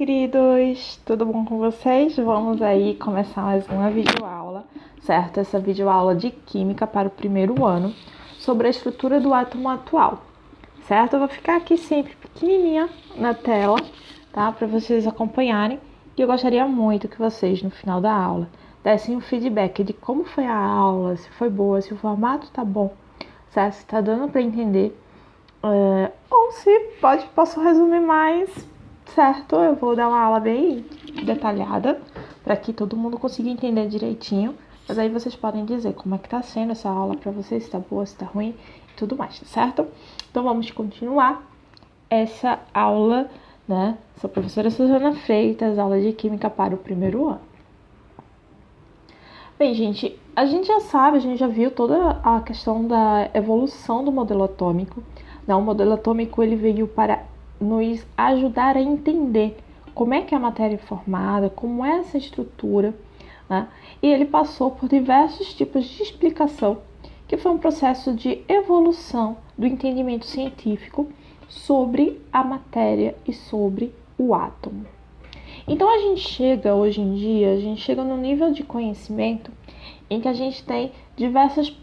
queridos! Tudo bom com vocês? Vamos aí começar mais uma videoaula, certo? Essa videoaula de Química para o primeiro ano, sobre a estrutura do átomo atual, certo? Eu vou ficar aqui sempre pequenininha na tela, tá? Para vocês acompanharem. E eu gostaria muito que vocês, no final da aula, dessem um feedback de como foi a aula, se foi boa, se o formato tá bom, certo? Se tá dando para entender. Ou se posso resumir mais, certo? Eu vou dar uma aula bem detalhada para que todo mundo consiga entender direitinho. Mas aí vocês podem dizer como é que tá sendo essa aula para vocês, se tá boa, se tá ruim e tudo mais, certo? Então vamos continuar essa aula, né? Sou a professora Suzana Freitas, aula de Química para o primeiro ano. Bem, gente, a gente já sabe, a gente já viu toda a questão da evolução do modelo atômico. O modelo atômico ele veio para nos ajudar a entender como é que a matéria é formada, como é essa estrutura, né? E ele passou por diversos tipos de explicação, que foi um processo de evolução do entendimento científico sobre a matéria e sobre o átomo. Então a gente chega hoje em dia, no nível de conhecimento em que a gente tem diversas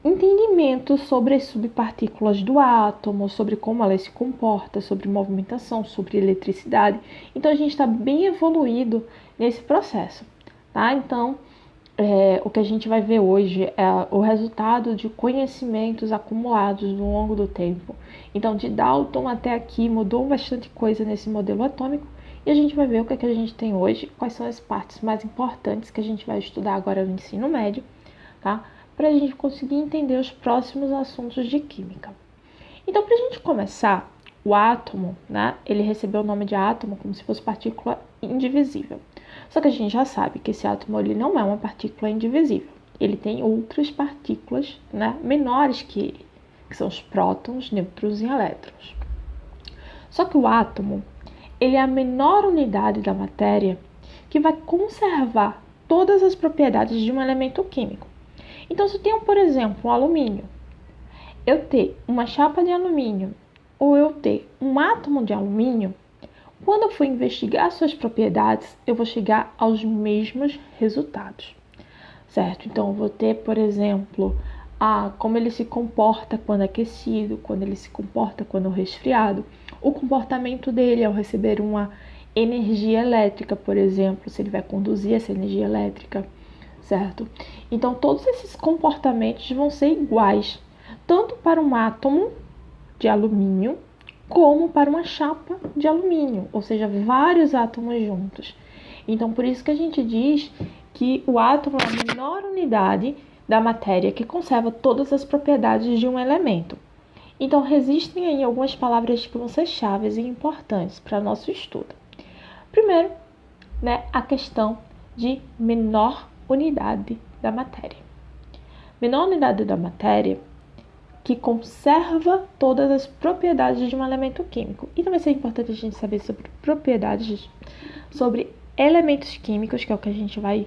entendimentos sobre as subpartículas do átomo, sobre como ela se comporta, sobre movimentação, sobre eletricidade. Então a gente está bem evoluído nesse processo, tá? Então o que a gente vai ver hoje é o resultado de conhecimentos acumulados ao longo do tempo. Então, de Dalton até aqui, mudou bastante coisa nesse modelo atômico e a gente vai ver o que, a gente tem hoje, quais são as partes mais importantes que a gente vai estudar agora no ensino médio, tá? Para a gente conseguir entender os próximos assuntos de química. Então, para a gente começar, o átomo, né, ele recebeu o nome de átomo como se fosse partícula indivisível. Só que a gente já sabe que esse átomo ele não é uma partícula indivisível. Ele tem outras partículas, né, menores que ele, que são os prótons, nêutrons e elétrons. Só que o átomo ele é a menor unidade da matéria que vai conservar todas as propriedades de um elemento químico. Então, se eu tenho, por exemplo, um alumínio, eu ter uma chapa de alumínio ou eu ter um átomo de alumínio, quando eu for investigar suas propriedades, eu vou chegar aos mesmos resultados, certo? Então, eu vou ter, por exemplo, como ele se comporta quando aquecido, quando ele se comporta quando resfriado, o comportamento dele ao receber uma energia elétrica, por exemplo, se ele vai conduzir essa energia elétrica, certo? Então, todos esses comportamentos vão ser iguais, tanto para um átomo de alumínio, como para uma chapa de alumínio, ou seja, vários átomos juntos. Então, por isso que a gente diz que o átomo é a menor unidade da matéria que conserva todas as propriedades de um elemento. Então, existem aí algumas palavras que vão ser chaves e importantes para nosso estudo. Primeiro, né, a questão de menor unidade da matéria. Menor unidade da matéria que conserva todas as propriedades de um elemento químico. E também é importante a gente saber sobre propriedades, sobre elementos químicos, que é o que a gente vai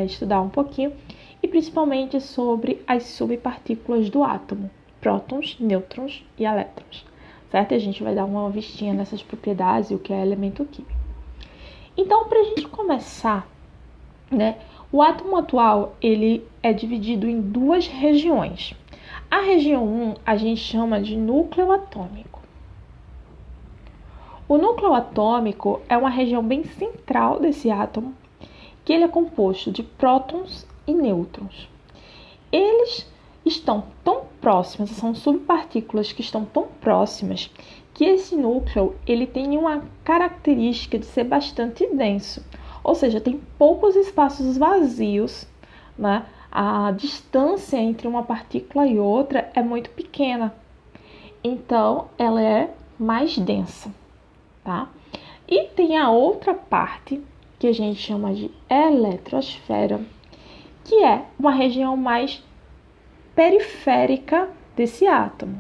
estudar um pouquinho, e principalmente sobre as subpartículas do átomo, prótons, nêutrons e elétrons, certo? E a gente vai dar uma vistinha nessas propriedades e o que é elemento químico. Então, para a gente começar, né, o átomo atual ele é dividido em duas regiões. A região 1 a gente chama de núcleo atômico. O núcleo atômico é uma região bem central desse átomo, que ele é composto de prótons e nêutrons. Eles estão tão próximos, são subpartículas que estão tão próximas, que esse núcleo ele tem uma característica de ser bastante denso, ou seja, tem poucos espaços vazios, né? A distância entre uma partícula e outra é muito pequena, então ela é mais densa, tá? E tem a outra parte que a gente chama de eletrosfera, que é uma região mais periférica desse átomo,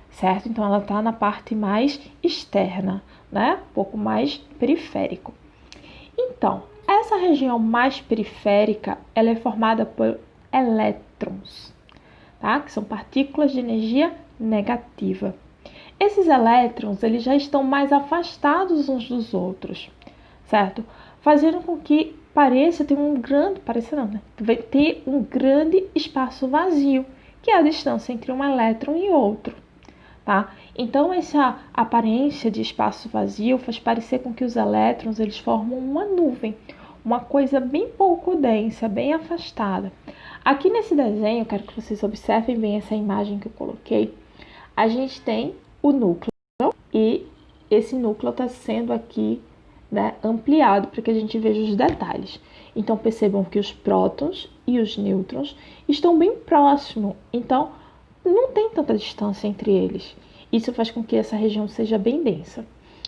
certo? Então ela está na parte mais externa, né? Um pouco mais periférico. Então, essa região mais periférica, ela é formada por elétrons, tá? Que são partículas de energia negativa. esses elétrons eles já estão mais afastados uns dos outros, certo? Fazendo com que pareça ter ter um grande espaço vazio, que é a distância entre um elétron e outro, tá? Então essa aparência de espaço vazio faz parecer com que os elétrons eles formam uma nuvem, uma coisa bem pouco densa, bem afastada. Aqui nesse desenho, quero que vocês observem bem essa imagem que eu coloquei. A gente tem o núcleo e esse núcleo está sendo aqui, né, ampliado para que a gente veja os detalhes. Então percebam que os prótons e os nêutrons estão bem próximos, então não tem tanta distância entre eles. Isso faz com que essa região seja bem densa.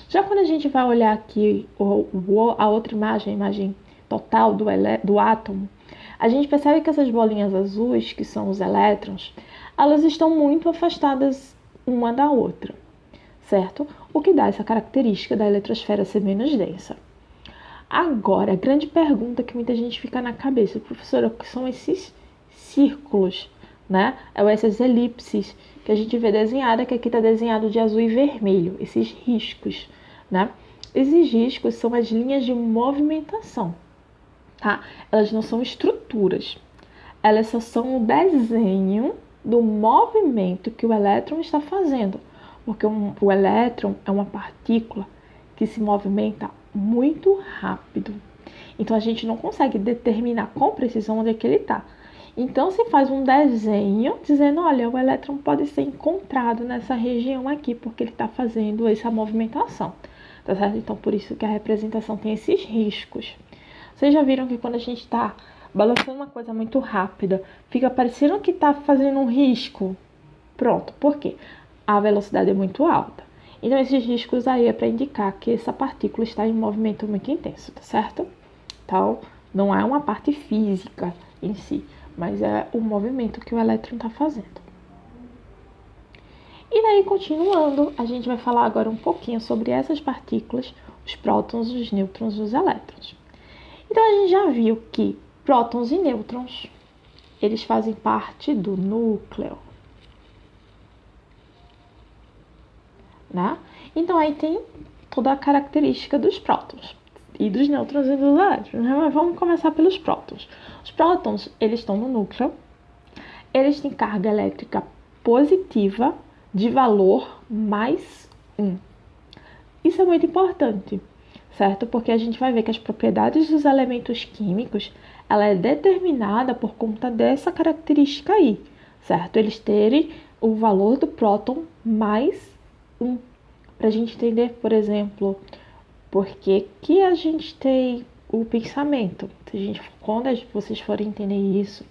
Já quando a gente vai olhar aqui a outra imagem, a imagem total do átomo, a gente percebe que essas bolinhas azuis, que são os elétrons, elas estão muito afastadas uma da outra, certo? O que dá essa característica da eletrosfera ser menos densa. Agora, a grande pergunta que muita gente fica na cabeça, professora, o que são esses círculos, né? Ou essas elipses que a gente vê desenhada, que aqui está desenhado de azul e vermelho, esses riscos, né? Esses riscos são as linhas de movimentação, tá? Elas não são estruturas, elas só são o desenho do movimento que o elétron está fazendo, porque o elétron é uma partícula que se movimenta muito rápido. Então a gente não consegue determinar com precisão onde é que ele está. Então se faz um desenho dizendo, olha, o elétron pode ser encontrado nessa região aqui, porque ele está fazendo essa movimentação, tá certo? Então por isso que a representação tem esses riscos. Vocês já viram que quando a gente está balançando uma coisa muito rápida, fica parecendo que está fazendo um risco? Pronto, por quê? A velocidade é muito alta. Então, esses riscos aí é para indicar que essa partícula está em movimento muito intenso, tá certo? Então, não é uma parte física em si, mas é o movimento que o elétron está fazendo. E daí, continuando, a gente vai falar agora um pouquinho sobre essas partículas, os prótons, os nêutrons e os elétrons. Então, a gente já viu que prótons e nêutrons, eles fazem parte do núcleo, né? Então, aí tem toda a característica dos prótons e dos nêutrons e dos elétrons, né? Mas vamos começar pelos prótons. Os prótons, eles estão no núcleo, eles têm carga elétrica positiva de valor mais 1. Isso é muito importante, certo? Porque a gente vai ver que as propriedades dos elementos químicos, ela é determinada por conta dessa característica aí, certo? Eles terem o valor do próton mais 1. Para a gente entender, por exemplo, por que a gente tem o pensamento. Quando vocês forem entender isso,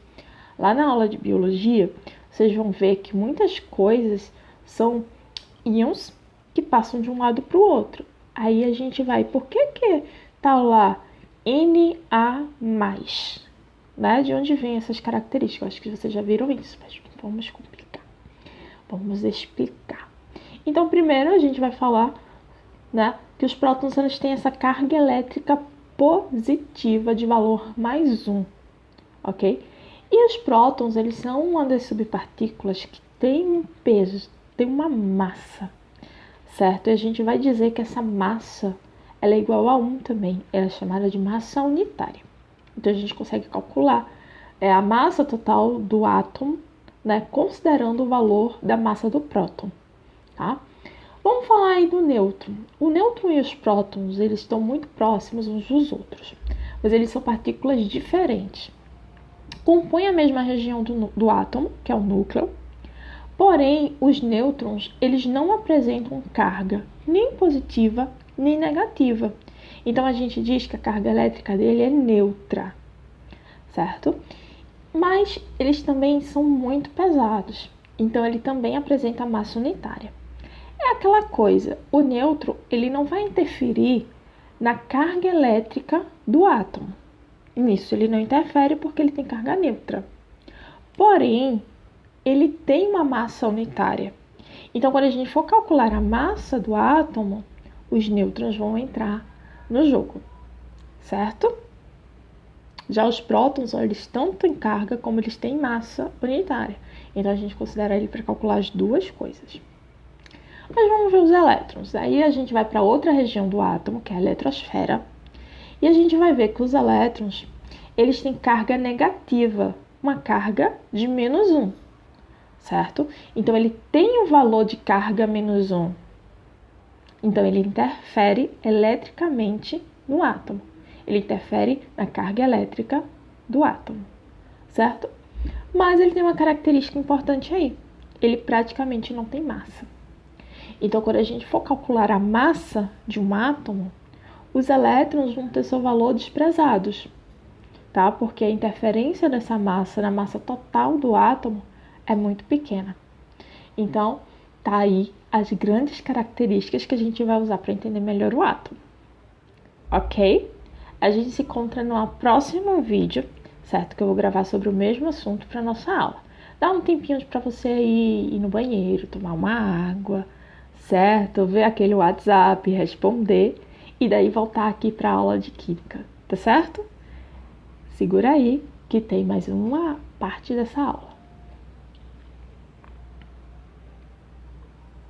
lá na aula de biologia, vocês vão ver que muitas coisas são íons que passam de um lado para o outro. Aí a gente vai, por que tá lá Na+, né? De onde vem essas características? Acho que vocês já viram isso, mas vamos complicar. Vamos explicar. Então, primeiro a gente vai falar, né, que os prótons eles têm essa carga elétrica positiva de valor mais 1, ok? E os prótons, eles são uma das subpartículas que tem um peso, tem uma massa, certo? E a gente vai dizer que essa massa, ela é igual a 1 também, ela é chamada de massa unitária. Então, a gente consegue calcular a massa total do átomo, né, considerando o valor da massa do próton. Tá? Vamos falar aí do nêutron. O nêutron e os prótons, eles estão muito próximos uns dos outros, mas eles são partículas diferentes. Compõem a mesma região do átomo, que é o núcleo, porém, os nêutrons, eles não apresentam carga nem positiva, nem negativa. Então, a gente diz que a carga elétrica dele é neutra, certo? Mas eles também são muito pesados, então ele também apresenta massa unitária. É aquela coisa, o nêutron ele não vai interferir na carga elétrica do átomo. Nisso ele não interfere porque ele tem carga neutra. Porém, ele tem uma massa unitária. Então, quando a gente for calcular a massa do átomo, os nêutrons vão entrar no jogo, certo? Já os prótons, eles tanto têm carga como eles têm massa unitária. Então, a gente considera ele para calcular as duas coisas. Mas vamos ver os elétrons. Aí a gente vai para outra região do átomo, que é a eletrosfera, e a gente vai ver que os elétrons, eles têm carga negativa, uma carga de -1, certo? Então, ele tem o valor de carga -1. Então, ele interfere eletricamente no átomo. Ele interfere na carga elétrica do átomo, certo? Mas ele tem uma característica importante aí. Ele praticamente não tem massa. Então, quando a gente for calcular a massa de um átomo, os elétrons vão ter seu valor desprezados, tá? Porque a interferência dessa massa na massa total do átomo é muito pequena. Então, tá aí as grandes características que a gente vai usar para entender melhor o átomo. Ok? A gente se encontra no próximo vídeo, certo? Que eu vou gravar sobre o mesmo assunto para nossa aula. Dá um tempinho para você ir no banheiro, tomar uma água, certo? Ver aquele WhatsApp, responder e daí voltar aqui para a aula de química, tá certo? Segura aí que tem mais uma parte dessa aula.